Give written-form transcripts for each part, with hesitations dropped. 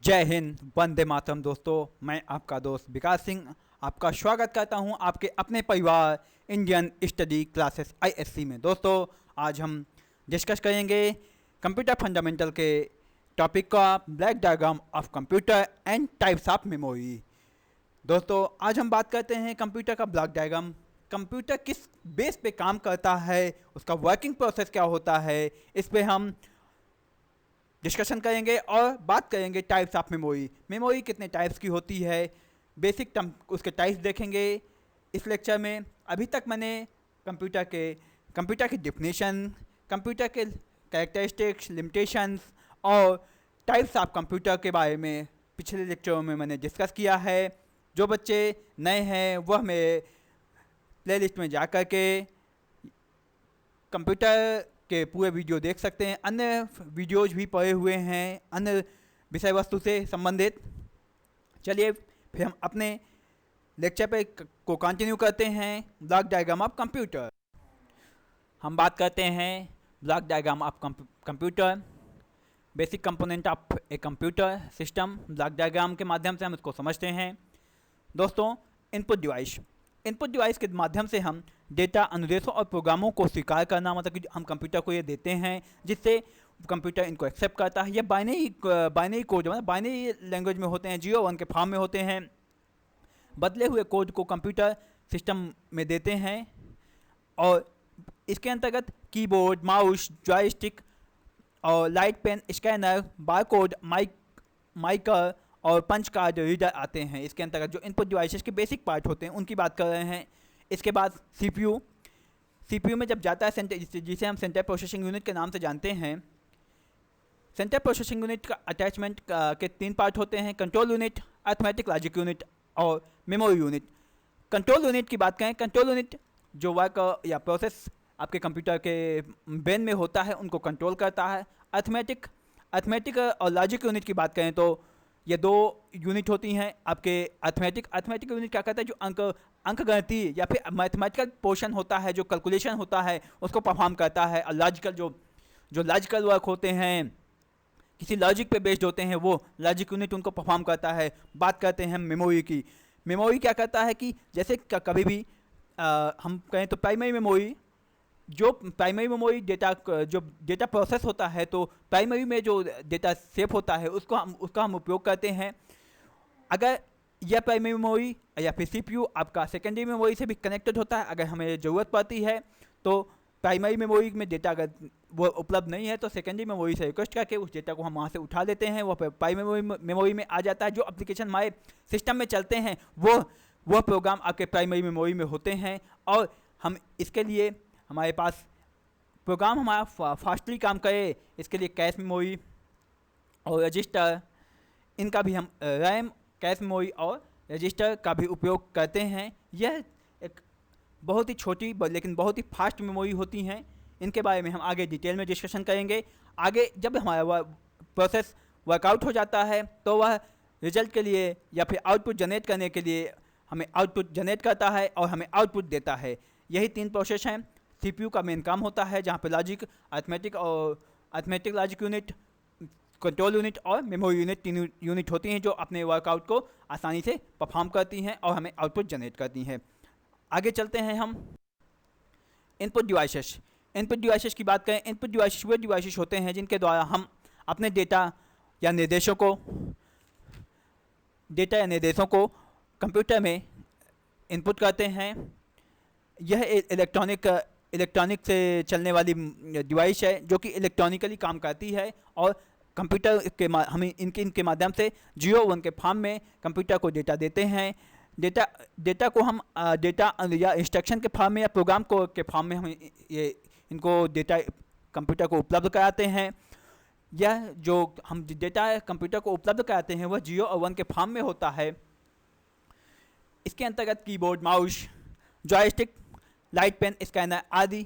जय हिंद, वंदे मातरम। दोस्तों, मैं आपका दोस्त विकास सिंह आपका स्वागत करता हूं आपके अपने परिवार इंडियन स्टडी क्लासेस आईएससी में। दोस्तों, आज हम डिस्कस करेंगे कंप्यूटर फंडामेंटल के टॉपिक का black diagram of computer and types of memory. दोस्तों, आज हम बात करते हैं कंप्यूटर का ब्लॉक डायग्राम। कंप्यूटर किस बेस पे काम करता है, उसका वर्किंग प्रोसेस क्या होता है, इस पे हम डिस्कशन करेंगे और बात करेंगे टाइप्स ऑफ मेमोरी। मेमोरी कितने टाइप्स की होती है, बेसिक टर्म उसके टाइप्स देखेंगे इस लेक्चर में। अभी तक मैंने कंप्यूटर की डिफिनीशन, कंप्यूटर के कैरेक्टरिस्टिक्स, लिमिटेशंस और टाइप्स ऑफ कंप्यूटर के बारे में पिछले लेक्चरों में मैंने डिस्कस किया है। जो बच्चे नए हैं वह मेरे प्लेलिस्ट में जा कर के कंप्यूटर के पूरे वीडियो देख सकते हैं। अन्य वीडियोज भी पड़े हुए हैं अन्य विषय वस्तु से संबंधित। चलिए फिर हम अपने लेक्चर पे को कंटिन्यू करते हैं। Block diagram of computer. हम बात करते हैं block diagram of computer, basic component of a computer system. Block diagram के माध्यम से हम इसको समझते हैं। दोस्तों, इनपुट डिवाइस के माध्यम से हम डेटा, अनुदेशों और प्रोग्रामों को स्वीकार करना, मतलब कि हम कंप्यूटर को ये देते हैं जिससे कंप्यूटर इनको एक्सेप्ट करता है। ये बाइनरी कोड, मतलब बाइनरी लैंग्वेज में होते हैं, 0-1 के फॉर्म में होते हैं। बदले हुए कोड को कंप्यूटर सिस्टम में देते हैं और इसके अंतर्गत कीबोर्ड, माउस, जॉयस्टिक और लाइट पेन, स्कैनर, बारकोड, माइकर और पंच कार्ड रीडर आते हैं। इसके अंतर्गत जो इनपुट डिवाइसेस के बेसिक पार्ट होते हैं उनकी बात कर रहे हैं। इसके बाद सीपीयू में जब जाता है जिसे हम सेंट्रल प्रोसेसिंग यूनिट के नाम से जानते हैं। सेंट्रल प्रोसेसिंग यूनिट का अटैचमेंट के 3 पार्ट होते हैं: control unit, arithmetic logic unit और मेमोरी यूनिट। कंट्रोल यूनिट की बात करें, कंट्रोल यूनिट जो वर्क या प्रोसेस आपके कंप्यूटर के ब्रेन में होता है उनको कंट्रोल करता है। अर्थमेटिक और लॉजिक यूनिट की बात करें तो ये 2 यूनिट होती हैं आपके। अर्थमेटिक यूनिट क्या करता है, जो अंक गणिती या फिर मैथमेटिकल पोर्शन होता है, जो कैलकुलेशन होता है उसको परफॉर्म करता है। और लॉजिकल जो लॉजिकल वर्क होते हैं, किसी लॉजिक पे बेस्ड होते हैं, वो लॉजिक यूनिट उनको परफॉर्म करता है। बात करते हैं मेमोरी की। मेमोरी क्या करता है कि जैसे कभी भी हम कहें तो प्राइमरी मेमोरी, जो डेटा प्रोसेस होता है, तो प्राइमरी में जो डेटा सेव होता है उसका हम उपयोग करते हैं। अगर यह प्राइमरी मेमोरी या फिर सीपीयू आपका सेकेंडरी मेमोरी से भी कनेक्टेड होता है, अगर हमें ज़रूरत पड़ती है तो प्राइमरी मेमोरी में डेटा अगर वो उपलब्ध नहीं है तो सेकेंडरी मेमोरी से रिक्वेस्ट करके उस डेटा को हम वहाँ से उठा लेते हैं, वो प्राइमरी मेमोरी में आ जाता है। जो एप्लीकेशन हमारे सिस्टम में चलते हैं वो प्रोग्राम आपके प्राइमरी मेमोरी में होते हैं और हम इसके लिए हमारे पास प्रोग्राम हमारा फास्टली काम करे, इसके लिए कैश मेमोरी और रजिस्टर, इनका भी हम रैम, कैश मेमोरी और रजिस्टर का भी उपयोग करते हैं। यह एक बहुत ही छोटी लेकिन बहुत ही फास्ट मेमोरी होती हैं। इनके बारे में हम आगे डिटेल में डिस्कशन करेंगे। आगे जब हमारा प्रोसेस वर्कआउट हो जाता है तो वह रिजल्ट के लिए या फिर आउटपुट जनरेट करने के लिए हमें आउटपुट जनरेट करता है और हमें आउटपुट देता है। यही 3 प्रोसेस हैं। सीपीयू का मेन काम होता है जहाँ पे arithmetic logic unit, control unit और मेमोरी यूनिट 3 यूनिट होती हैं जो अपने वर्कआउट को आसानी से परफॉर्म करती हैं और हमें आउटपुट जनरेट करती हैं। आगे चलते हैं हम इनपुट डिवाइसेस की बात करें। इनपुट डिवाइसेस वे डिवाइसेस होते हैं जिनके द्वारा हम अपने डेटा या निर्देशों को कंप्यूटर में इनपुट करते हैं। यह इलेक्ट्रॉनिक से चलने वाली डिवाइस है जो कि इलेक्ट्रॉनिकली काम करती है और कंप्यूटर के हमें इनके माध्यम से 0-1 के फॉर्म में कंप्यूटर को डेटा देते हैं। डेटा को हम डेटा या इंस्ट्रक्शन के फॉर्म में या प्रोग्राम के फॉर्म में हम इनको डेटा कंप्यूटर को उपलब्ध कराते हैं। यह जो हम डेटा कंप्यूटर को उपलब्ध कराते हैं वह 0 और 1 के फॉर्म में होता है। इसके अंतर्गत keyboard, mouse, joystick, light pen, scanner आदि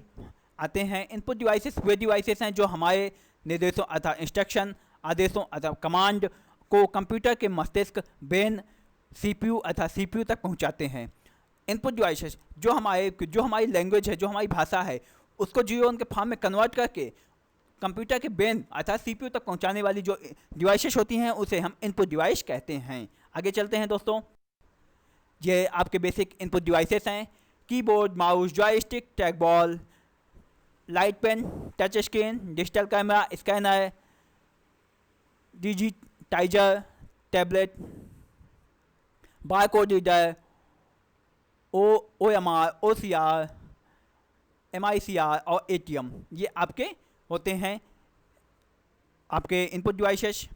आते हैं। इनपुट डिवाइसेस वे डिवाइसेस हैं जो हमारे निर्देशों अर्थात इंस्ट्रक्शन, आदेशों अर्थात कमांड को कंप्यूटर के मस्तिष्क, ब्रेन, सीपीयू तक पहुंचाते हैं। इनपुट डिवाइसेस जो हमारी लैंग्वेज है, जो हमारी भाषा है, उसको 0-1 के फॉर्म में कन्वर्ट करके कंप्यूटर के ब्रेन अर्थात सीपीयू तक पहुंचाने वाली जो डिवाइसेस होती हैं उसे हम इनपुट डिवाइस कहते हैं। आगे चलते हैं दोस्तों, ये आपके बेसिक इनपुट डिवाइसेस हैं। Keyboard, mouse, joystick, track ball, light pen, touch screen, digital camera, scanner, digitizer, tablet, barcode reader, OMR, OCR, MICR और ATM, ये आपके होते हैं आपके इनपुट डिवाइसेस।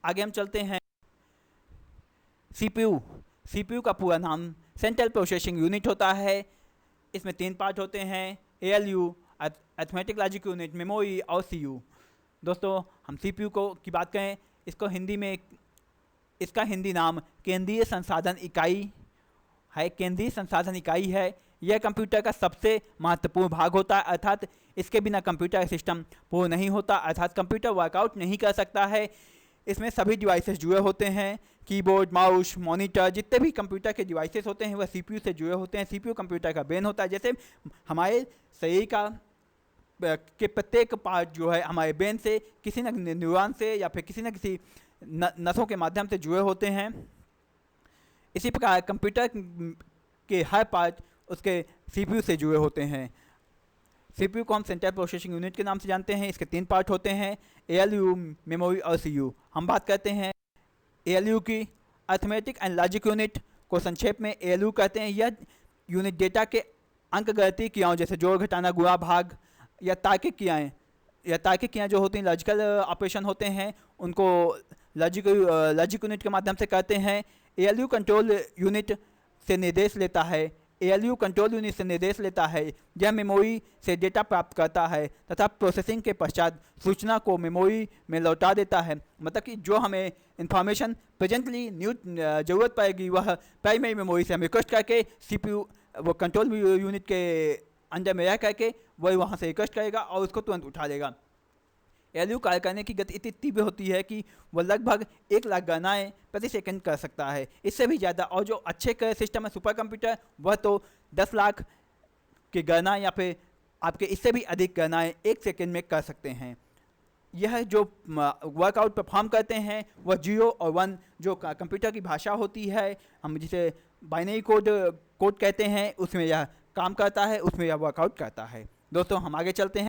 आगे हम चलते हैं सीपीयू। सीपीयू का पूरा नाम सेंट्रल प्रोसेसिंग यूनिट होता है। इसमें 3 पार्ट होते हैं, ALU, arithmetic logic unit, memory और CU। दोस्तों हम सीपीयू की बात करें, इसको हिंदी में इसका हिंदी नाम केंद्रीय संसाधन इकाई है। केंद्रीय संसाधन इकाई है। यह कंप्यूटर का सबसे महत्वपूर्ण भाग होता है, अर्थात इसके बिना कंप्यूटर सिस्टम पूर्ण नहीं होता, अर्थात कंप्यूटर वर्कआउट नहीं कर सकता है। इसमें सभी डिवाइसेस जुड़े होते हैं, कीबोर्ड, माउस, मॉनिटर, जितने भी कंप्यूटर के डिवाइसेस होते हैं वह सीपीयू से जुड़े होते हैं। सीपीयू कंप्यूटर का ब्रेन होता है। जैसे हमारे शरीर के प्रत्येक पार्ट जो है हमारे ब्रेन से किसी न न्यूरॉन से या फिर किसी न किसी नसों के माध्यम से जुड़े होते हैं, इसी प्रकार कंप्यूटर के हर पार्ट उसके सीपीयू से जुड़े होते हैं। सीपीयू को हम सेंट्रल प्रोसेसिंग यूनिट के नाम से जानते हैं। इसके 3 पार्ट होते हैं, ALU, मेमोरी और CU। हम बात करते हैं ALU की। अरिथमेटिक एंड लॉजिक यूनिट को संक्षेप में ALU कहते हैं। यह यूनिट डेटा के अंकगणितीय क्रियाओं जैसे जोड़, घटाना, गुणा, भाग या तार्किक क्रियाएँ जो होती हैं, लॉजिकल ऑपरेशन होते हैं, उनको लॉजिक यूनिट के माध्यम से करते हैं। ALU कंट्रोल यूनिट से निर्देश लेता है। ALU कंट्रोल यूनिट से निर्देश लेता है। यह मेमोरी से डेटा प्राप्त करता है तथा प्रोसेसिंग के पश्चात सूचना को मेमोरी में लौटा देता है। मतलब कि जो हमें इंफॉर्मेशन प्रेजेंटली ज़रूरत पड़ेगी वह प्राइमरी मेमोरी से हम रिक्वेस्ट करके सीपीयू वो कंट्रोल यूनिट के अंदर में रह करके वही वहाँ से रिक्वेस्ट करेगा और उसको तुरंत उठा लेगा। ALU कार्य करने की गति इतनी तीव्र होती है कि वह लगभग 1 लाख गणनाएँ प्रति सेकंड कर सकता है, इससे भी ज़्यादा। और जो अच्छे के सिस्टम है सुपर कंप्यूटर, वह तो 10 लाख की गणना या फिर आपके इससे भी अधिक गणनाएँ 1 सेकंड में कर सकते हैं। यह जो वर्कआउट परफॉर्म करते हैं वह 0 और 1 जो कंप्यूटर की भाषा होती है, हम जिसे बाइनरी कोड कहते हैं, उसमें यह काम करता है, उसमें यह वर्कआउट करता है। दोस्तों हम आगे चलते हैं।